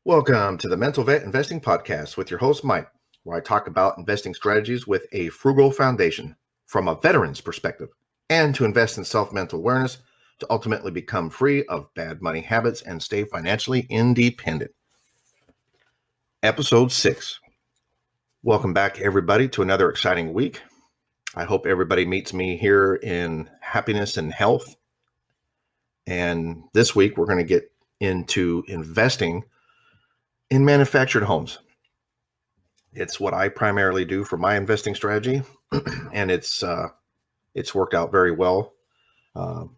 Welcome to the Mental Vet Investing Podcast with your host, Mike, where I talk about investing strategies with a frugal foundation from a veteran's perspective and to invest in self-mental awareness to ultimately become free of bad money habits and stay financially independent. Episode 6. Welcome back, everybody, to another exciting week. I hope everybody meets me here in happiness and health. And this week, we're going to get into investing in manufactured homes. It's what I primarily do for my investing strategy, and it's worked out very well. And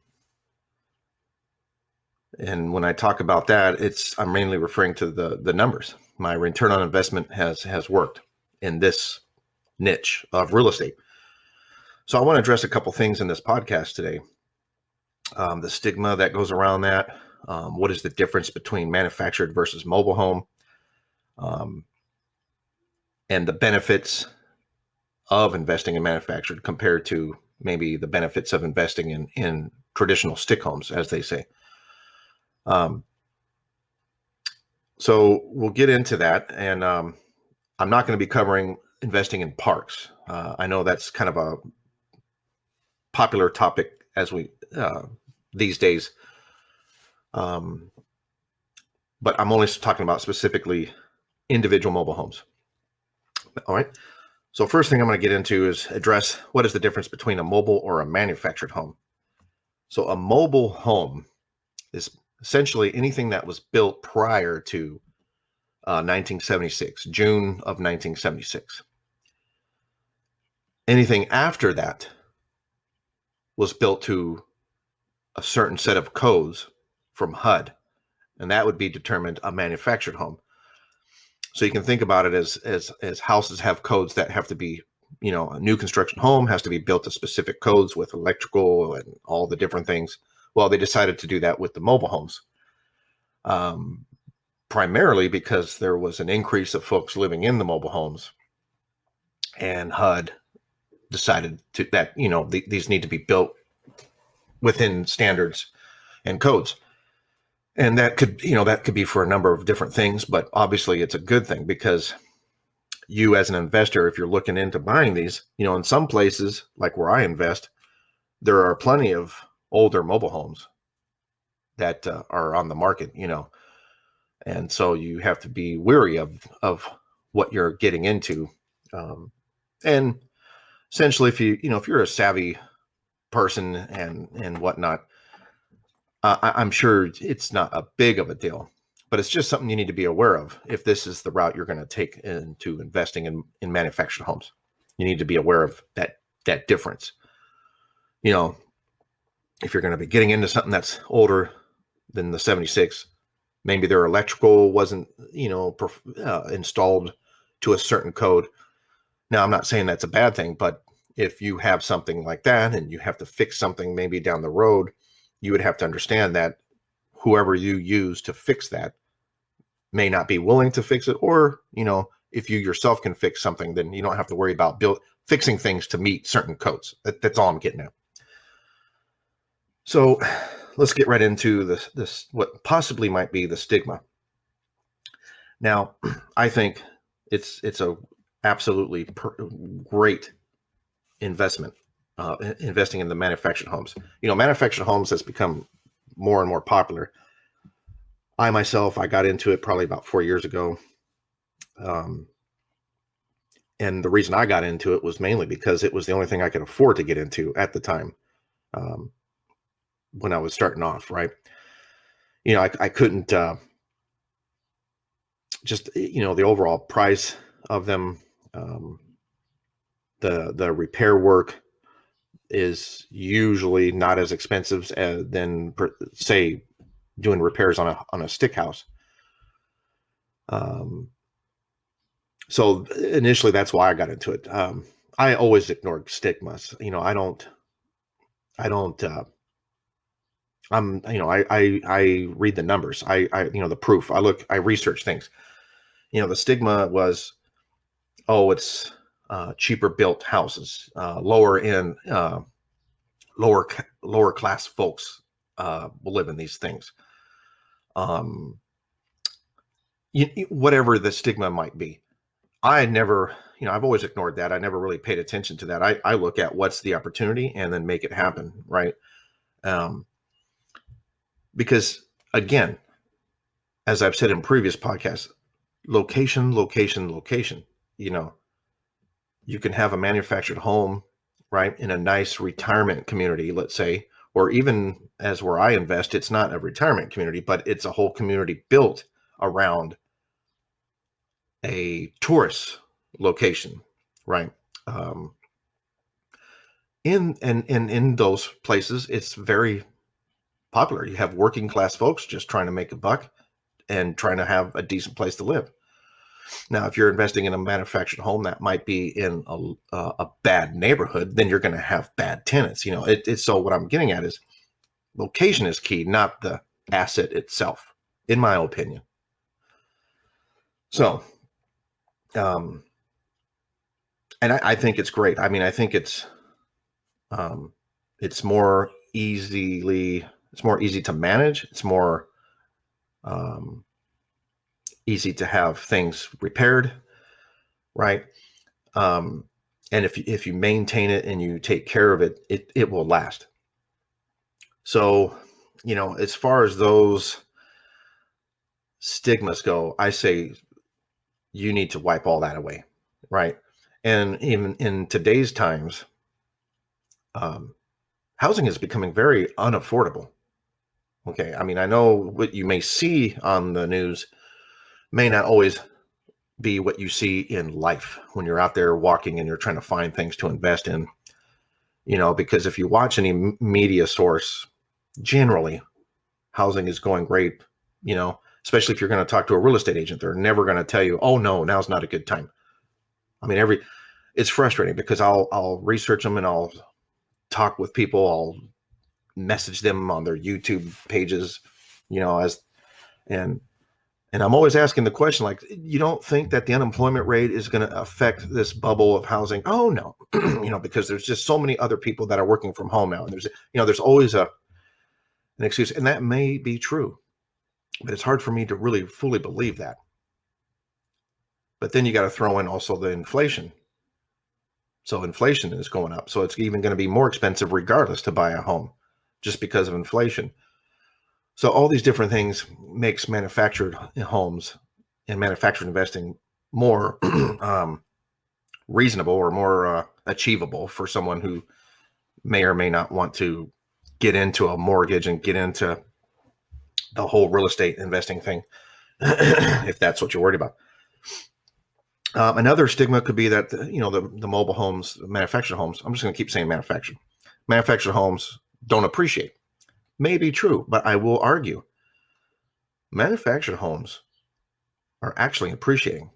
when I talk about that, I'm mainly referring to the numbers. My return on investment has worked in this niche of real estate. So I want to address a couple things in this podcast today. The stigma that goes around that. What is the difference between manufactured versus mobile home? And the benefits of investing in manufactured compared to maybe the benefits of investing in traditional stick homes, as they say. So we'll get into that. And I'm not going to be covering investing in parks. I know that's kind of a popular topic as we these days. But I'm only talking about specifically individual mobile homes. All right. So first thing I'm going to get into is address what is the difference between a mobile or a manufactured home. So a mobile home is essentially anything that was built prior to 1976, June of 1976. Anything after that was built to a certain set of codes from HUD, and that would be determined a manufactured home. So you can think about it as houses have codes that have to be, a new construction home has to be built to specific codes with electrical and all the different things. Well, they decided to do that with the mobile homes, primarily because there was an increase of folks living in the mobile homes, and HUD decided that these need to be built within standards and codes. And that could be for a number of different things, but obviously it's a good thing because you as an investor, if you're looking into buying these, in some places like where I invest, there are plenty of older mobile homes that are on the market, and so you have to be wary of what you're getting into. And essentially, if you're a savvy person and whatnot, I'm sure it's not a big of a deal, but it's just something you need to be aware of if this is the route you're going to take into investing in manufactured homes. You need to be aware of that difference. If you're going to be getting into something that's older than the 76, maybe their electrical wasn't, installed to a certain code. Now, I'm not saying that's a bad thing, but if you have something like that and you have to fix something maybe down the road, you would have to understand that whoever you use to fix that may not be willing to fix it. Or, if you yourself can fix something, then you don't have to worry about fixing things to meet certain codes. That's all I'm getting at. So let's get right into this what possibly might be the stigma. Now, I think it's a absolutely great investment. Investing in the manufactured homes. Manufactured homes has become more and more popular. I got into it probably about 4 years ago. And the reason I got into it was mainly because it was the only thing I could afford to get into at the time, when I was starting off, right? I couldn't, the overall price of them, the repair work is usually not as expensive than say doing repairs on a stick house. So initially that's why I got into it. I always ignored stigmas. I read the numbers. I the proof. I research things. The stigma was, it's cheaper built houses, lower class folks will live in these things. whatever the stigma might be. I never, I've always ignored that. I never really paid attention to that. I look at what's the opportunity and then make it happen, right? Um, because again, as I've said in previous podcasts, location, location, location. You know, you can have a manufactured home, right, in a nice retirement community, let's say, or even as where I invest, it's not a retirement community, but it's a whole community built around a tourist location, right? Um, in those places, it's very popular. You have working class folks just trying to make a buck and trying to have a decent place to live. Now, if you're investing in a manufactured home that might be in a bad neighborhood, then you're going to have bad tenants. It's so what I'm getting at is location is key, not the asset itself, in my opinion. So, and I think it's great. I mean, I think it's more easy to manage. It's more easy to have things repaired, right? And if you maintain it and you take care of it, it will last. So, as far as those stigmas go, I say you need to wipe all that away, right? And even in today's times, housing is becoming very unaffordable. Okay, I mean, I know what you may see on the news may not always be what you see in life when you're out there walking and you're trying to find things to invest in, because if you watch any media source, generally housing is going great, especially if you're going to talk to a real estate agent. They're never going to tell you, oh no, now's not a good time. I mean, it's frustrating because I'll research them and I'll talk with people. I'll message them on their YouTube pages, and I'm always asking the question, like, you don't think that the unemployment rate is going to affect this bubble of housing? Oh no, because there's just so many other people that are working from home now, and there's always an excuse, and that may be true, but it's hard for me to really fully believe that. But then you got to throw in also the inflation. So inflation is going up. So it's even going to be more expensive regardless to buy a home just because of inflation. So all these different things makes manufactured homes and manufactured investing more reasonable or more achievable for someone who may or may not want to get into a mortgage and get into the whole real estate investing thing, if that's what you're worried about. Another stigma could be that the mobile homes, manufactured homes. I'm just going to keep saying manufactured homes don't appreciate. May be true, but I will argue manufactured homes are actually appreciating,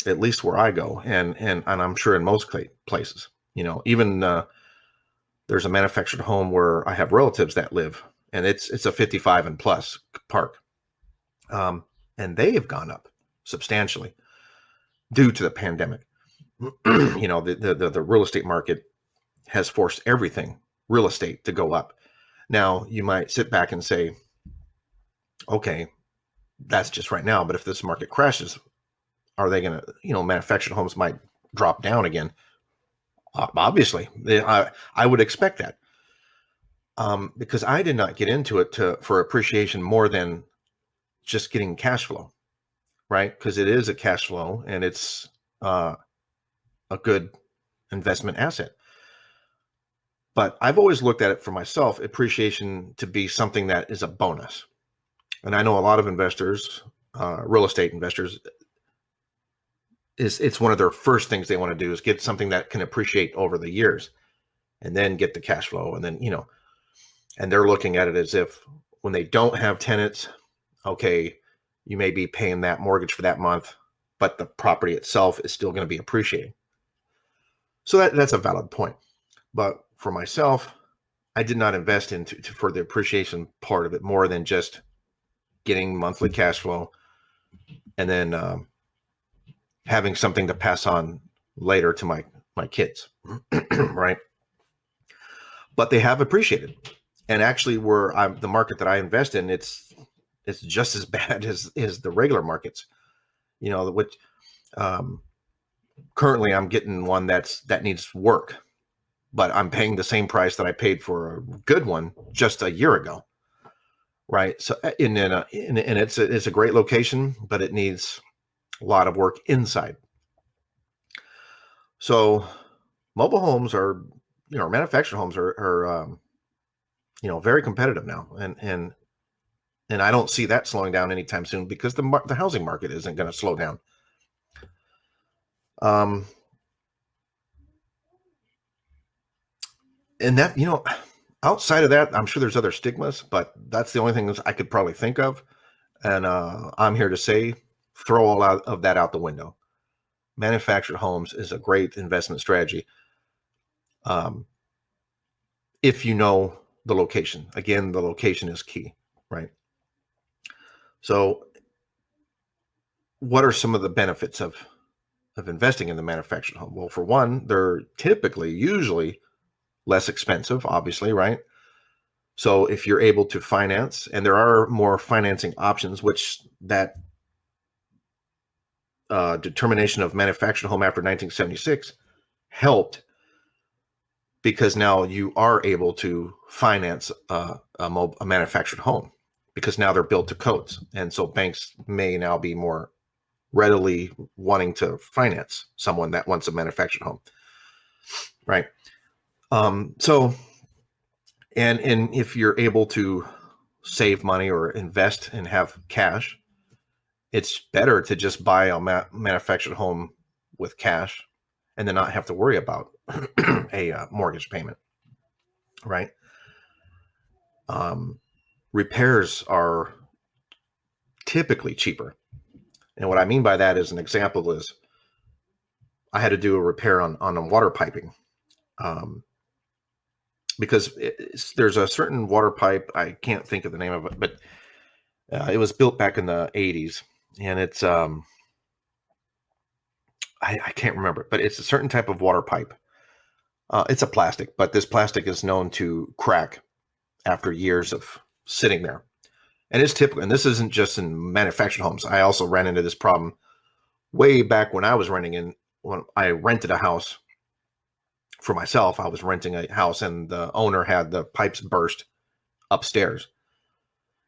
at least where I go, and I'm sure in most places. Even there's a manufactured home where I have relatives that live, and it's a 55 and plus park, and they have gone up substantially due to the pandemic. The real estate market has forced everything real estate to go up. Now, you might sit back and say, okay, that's just right now. But if this market crashes, are they going to, manufactured homes might drop down again? Obviously, I would expect that. Because I did not get into it for appreciation more than just getting cash flow, right? Because it is a cash flow and it's a good investment asset. But I've always looked at it for myself, appreciation to be something that is a bonus. And I know a lot of investors, real estate investors, it's one of their first things they want to do is get something that can appreciate over the years and then get the cash flow. And then, and they're looking at it as if when they don't have tenants, okay, you may be paying that mortgage for that month, but the property itself is still going to be appreciating. So that's a valid point. But for myself, I did not invest for the appreciation part of it more than just getting monthly cash flow and then having something to pass on later to my kids, right? But they have appreciated. And actually the market that I invest in, it's just as bad as the regular markets. which um, currently I'm getting one that needs work, but I'm paying the same price that I paid for a good one just a year ago. Right. So, and it's a great location, but it needs a lot of work inside. So mobile homes are, manufactured homes are very competitive now. And I don't see that slowing down anytime soon because the housing market isn't going to slow down. Um, and that, outside of that, I'm sure there's other stigmas, but that's the only thing I could probably think of. And I'm here to say, throw all of that out the window. Manufactured homes is a great investment strategy. Um, if you know the location. Again, the location is key, right? So, what are some of the benefits of investing in the manufactured home? Well, for one, they're usually less expensive, obviously, right? So, if you're able to finance, and there are more financing options, which that determination of manufactured home after 1976 helped, because now you are able to finance a manufactured home because now they're built to codes. And so banks may now be more readily wanting to finance someone that wants a manufactured home. Right. So, and if you're able to save money or invest and have cash, it's better to just buy a manufactured home with cash and then not have to worry about a mortgage payment. Right. Repairs are typically cheaper. And what I mean by that is, an example is, I had to do a repair on a water piping, because there's a certain water pipe. I can't think of the name of it, but it was built back in the 80s, and it's I can't remember it, but it's a certain type of water pipe. It's a plastic, but this plastic is known to crack after years of sitting there. And it's typical, and this isn't just in manufactured homes. I also ran into this problem way back when I was when I rented a house for myself. I was renting a house, and the owner had the pipes burst upstairs.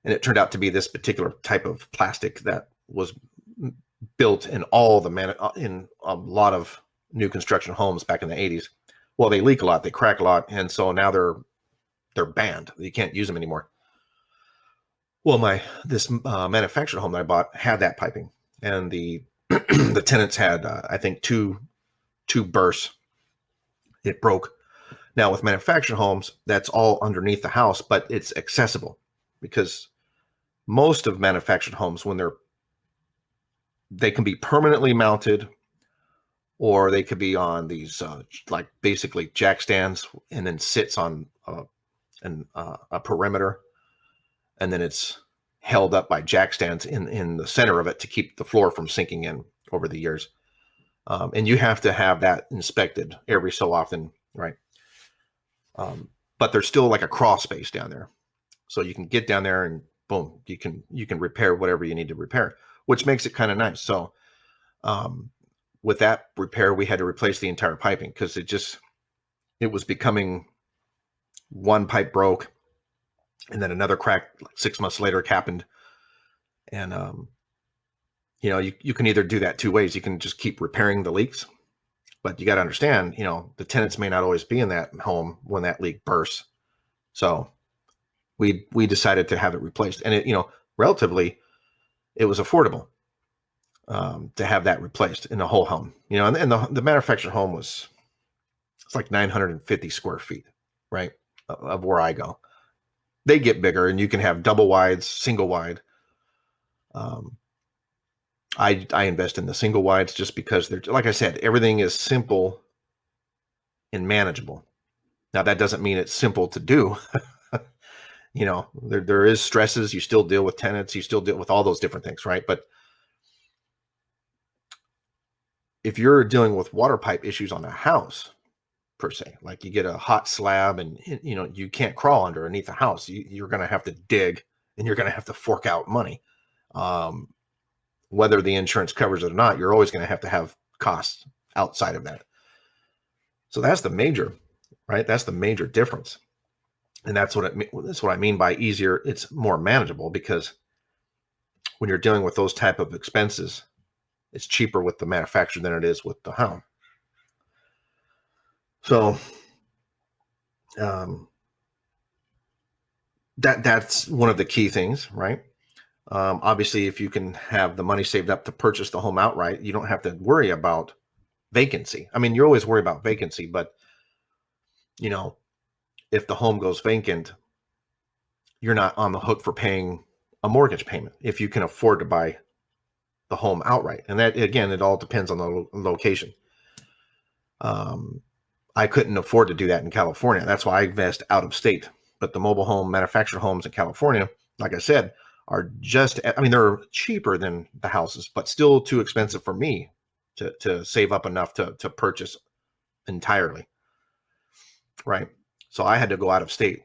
And it turned out to be this particular type of plastic that was built in in a lot of new construction homes back in the 80s. Well, they leak a lot, they crack a lot, and so now they're banned. You can't use them anymore. Well, this manufactured home that I bought had that piping, and the the tenants had, I think, two bursts. It broke. Now, with manufactured homes, that's all underneath the house, but it's accessible, because most of manufactured homes, when they can be permanently mounted, or they could be on these like basically jack stands, and then sits on a perimeter, and then it's held up by jack stands in the center of it to keep the floor from sinking in over the years. And you have to have that inspected every so often, right? But there's still like a crawl space down there, so you can get down there and boom, you can repair whatever you need to repair, which makes it kind of nice. So with that repair, we had to replace the entire piping, because it was becoming, one pipe broke, and then another crack like 6 months later happened. And you can either do that two ways. You can just keep repairing the leaks, but you got to understand, the tenants may not always be in that home when that leak bursts. So we decided to have it replaced, and relatively, it was affordable to have that replaced in the whole home. And the manufactured home it's like 950 square feet, right, of where I go. They get bigger, and you can have double wides, single wide. I invest in the single wides just because they're, like I said, everything is simple and manageable. Now, that doesn't mean it's simple to do. There is stresses. You still deal with tenants. You still deal with all those different things, right? But if you're dealing with water pipe issues on a house, per se, like you get a hot slab and you can't crawl underneath the house, you're going to have to dig, and you're going to have to fork out money. whether the insurance covers it or not, you're always going to have costs outside of that. So that's the major, right? That's the major difference. And that's what I mean by easier. It's more manageable, because when you're dealing with those type of expenses, it's cheaper with the manufacturer than it is with the home. So that's one of the key things, right? Obviously, if you can have the money saved up to purchase the home outright, you don't have to worry about vacancy. I mean, you're always worried about vacancy, but if the home goes vacant, you're not on the hook for paying a mortgage payment if you can afford to buy the home outright. And that, again, it all depends on the location. I couldn't afford to do that in California. That's why I invest out of state. But the mobile home manufactured homes in California, like I said, are they're cheaper than the houses, but still too expensive for me to save up enough to purchase entirely. Right. So I had to go out of state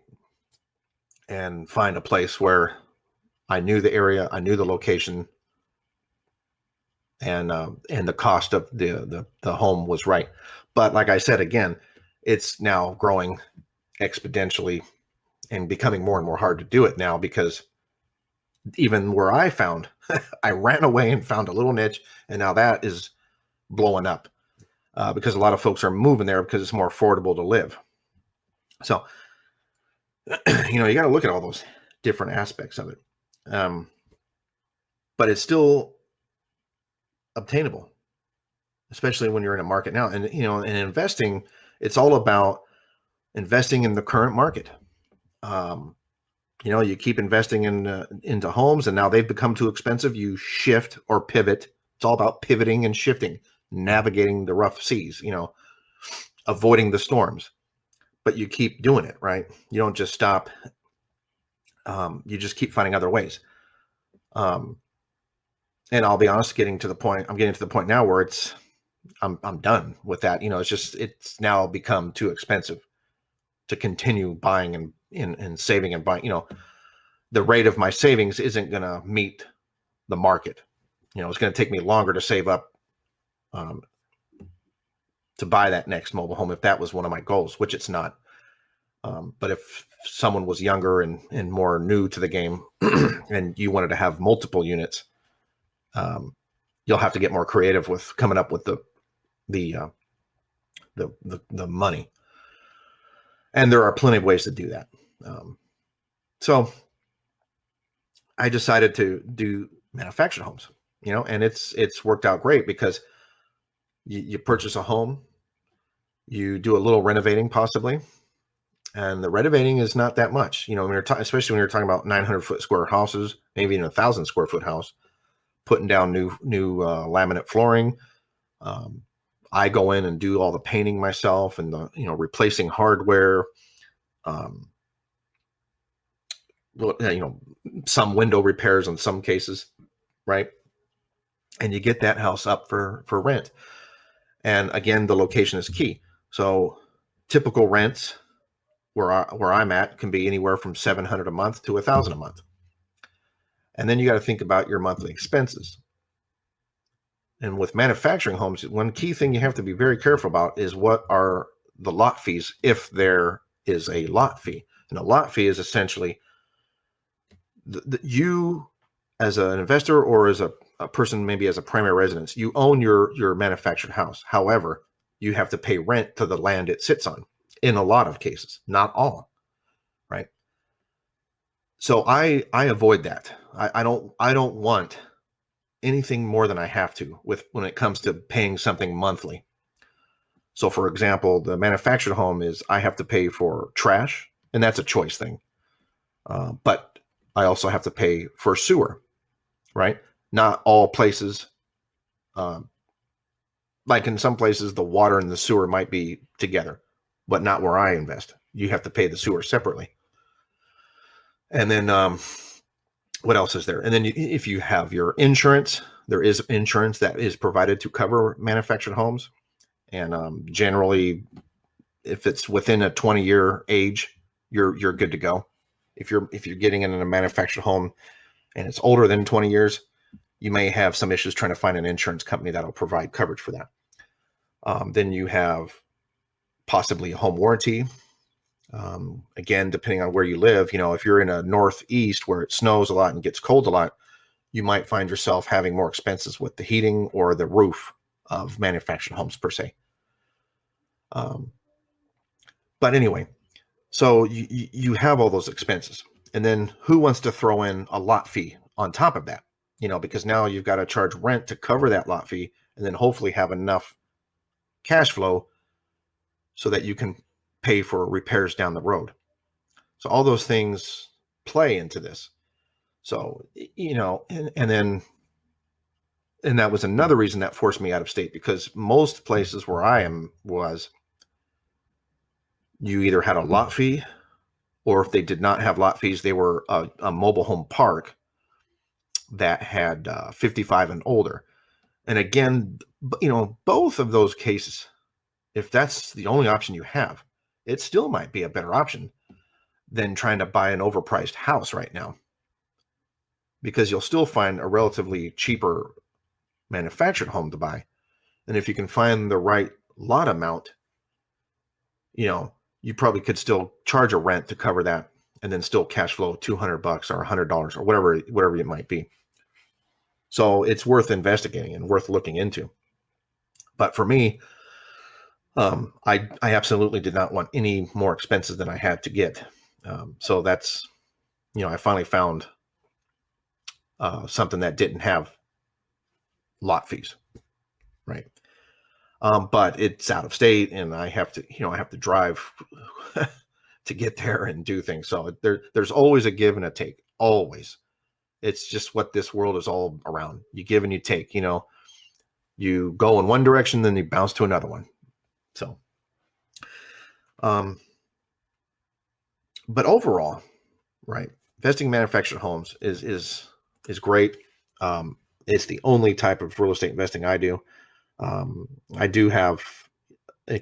and find a place where I knew the area, I knew the location, and the cost of the home was right. But like I said, again, it's now growing exponentially and becoming more and more hard to do it now, because even where I found, I ran away and found a little niche, and now that is blowing up because a lot of folks are moving there because it's more affordable to live. So, you got to look at all those different aspects of it. But it's still obtainable, especially when you're in a market now. And, in investing, it's all about investing in the current market. You keep investing into homes, and now they've become too expensive. You shift or pivot. It's all about pivoting and shifting, navigating the rough seas, avoiding the storms. But you keep doing it, right? You don't just stop. You just keep finding other ways. And I'll be honest, I'm getting to the point now where I'm done with that. It's now become too expensive to continue buying and saving and buying. The rate of my savings isn't going to meet the market. It's going to take me longer to save up to buy that next mobile home if that was one of my goals, which it's not. But if someone was younger and more new to the game and you wanted to have multiple units, you'll have to get more creative with coming up with the money. And there are plenty of ways to do that. So I decided to do manufactured homes, and it's worked out great, because you purchase a home, you do a little renovating possibly, and the renovating is not that much, especially when you're talking about 900 square houses, maybe even 1,000 square foot house, putting down new laminate flooring. I go in and do all the painting myself, and replacing hardware, some window repairs in some cases, right? And you get that house up for rent. And again, the location is key. So typical rents where I'm at can be anywhere from $700 a month to $1,000 a month. And then you got to think about your monthly expenses. And with manufacturing homes, one key thing you have to be very careful about is what are the lot fees, if there is a lot fee. And a lot fee is essentially you as an investor, or as a person, maybe as a primary residence, you own your manufactured house. However, you have to pay rent to the land it sits on in a lot of cases, not all, right? So I avoid that. I don't want anything more than I have to when it comes to paying something monthly. So for example, the manufactured home is I have to pay for trash, and that's a choice thing. But I also have to pay for sewer, right? Not all places, like in some places, the water and the sewer might be together, but not where I invest. You have to pay the sewer separately. And then what else is there? And then if you have your insurance, there is insurance that is provided to cover manufactured homes. And generally, if it's within a 20-year age, you're good to go. If you're getting in a manufactured home and it's older than 20 years, you may have some issues trying to find an insurance company that'll provide coverage for that. Then you have possibly a home warranty. Again, depending on where you live, if you're in a northeast where it snows a lot and gets cold a lot, you might find yourself having more expenses with the heating or the roof of manufactured homes per se. But anyway, so you have all those expenses. And then who wants to throw in a lot fee on top of that? Because now you've got to charge rent to cover that lot fee and then hopefully have enough cash flow so that you can pay for repairs down the road. So all those things play into this. So, and that was another reason that forced me out of state, because most places where I was, you either had a lot fee, or if they did not have lot fees, they were a mobile home park that had 55 and older. And again, both of those cases, if that's the only option you have, it still might be a better option than trying to buy an overpriced house right now, because you'll still find a relatively cheaper manufactured home to buy. And if you can find the right lot amount, you probably could still charge a rent to cover that and then still cash flow $200 or $100 or whatever it might be. So it's worth investigating and worth looking into. But for me, I absolutely did not want any more expenses than I had to get. So that's, I finally found something that didn't have lot fees, right? But it's out of state, and I have to drive to get there and do things. So there's always a give and a take, always. It's just what this world is all around. You give and you take, you go in one direction, then you bounce to another one. So, but overall, right, investing in manufactured homes is great. It's the only type of real estate investing I do. I do have a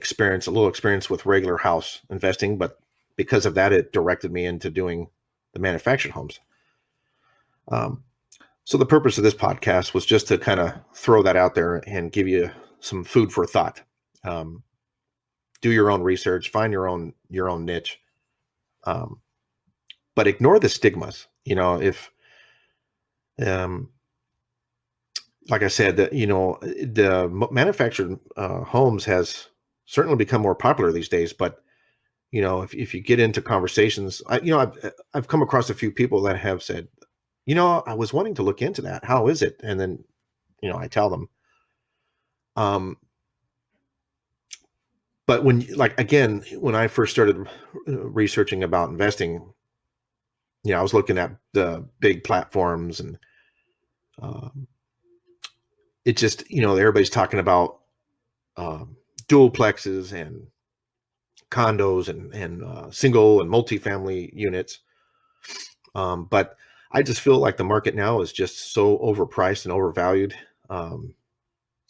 little experience with regular house investing, but because of that, it directed me into doing the manufactured homes. So the purpose of this podcast was just to kind of throw that out there and give you some food for thought. Do your own research, find your own niche, but ignore the stigmas. If like I said, that the manufactured homes has certainly become more popular these days. But if you get into conversations, I've come across a few people that have said, I was wanting to look into that. How is it? And then, I tell them. But when I first started researching about investing, I was looking at the big platforms, and it just, everybody's talking about duplexes and condos and single and multifamily units. But I just feel like the market now is just so overpriced and overvalued,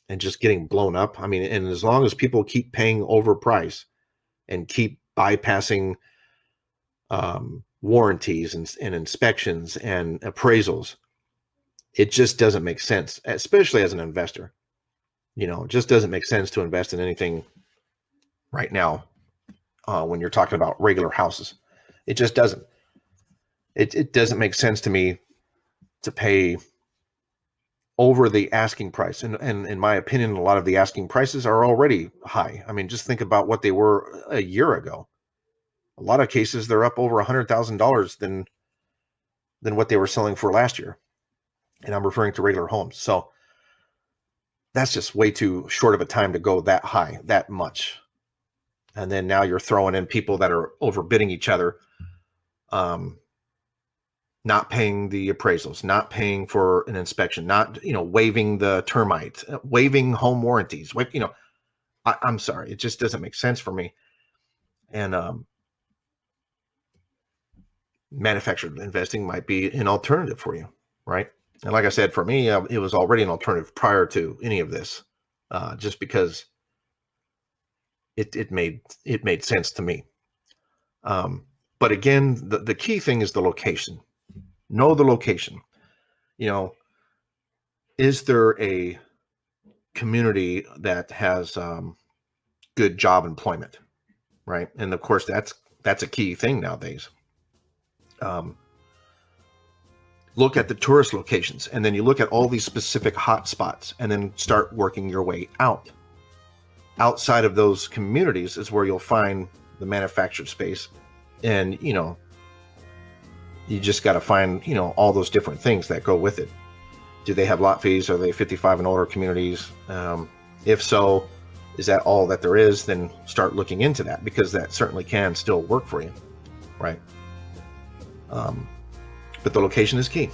and just getting blown up. I mean, and as long as people keep paying overprice and keep bypassing warranties and inspections and appraisals, it just doesn't make sense, especially as an investor. It just doesn't make sense to invest in anything right now when you're talking about regular houses. It just doesn't. It doesn't make sense to me to pay over the asking price. And in my opinion, a lot of the asking prices are already high. I mean, just think about what they were a year ago. A lot of cases, they're up over $100,000 than what they were selling for last year. And I'm referring to regular homes. So that's just way too short of a time to go that high, that much. And then now you're throwing in people that are overbidding each other, not paying the appraisals, not paying for an inspection, not, waiving the termite, waiving home warranties. I'm sorry. It just doesn't make sense for me. And manufactured investing might be an alternative for you, right? And like I said, for me, it was already an alternative prior to any of this, just because it made sense to me. But again, the key thing is the location. Know the location. is there a community that has good job employment, right? And of course, that's a key thing nowadays. Look at the tourist locations, and then you look at all these specific hot spots, and then start working your way out. Outside of those communities is where you'll find the manufactured space, and you just got to find all those different things that go with it. Do they have lot fees? Are they 55 and older communities? If so, is that all that there is? Then start looking into that, because that certainly can still work for you, right? But the location is key.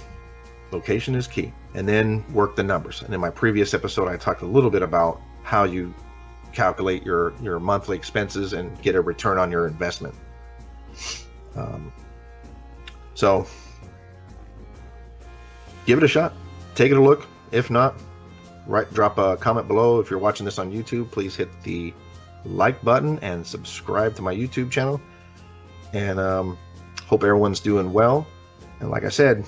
Location is key. And then work the numbers. And in my previous episode, I talked a little bit about how you calculate your monthly expenses and get a return on your investment. So give it a shot. Take it a look. If not, drop a comment below. If you're watching this on YouTube, please hit the like button and subscribe to my YouTube channel. And hope everyone's doing well. And like I said,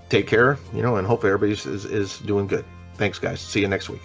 take care, and hopefully everybody is doing good. Thanks, guys. See you next week.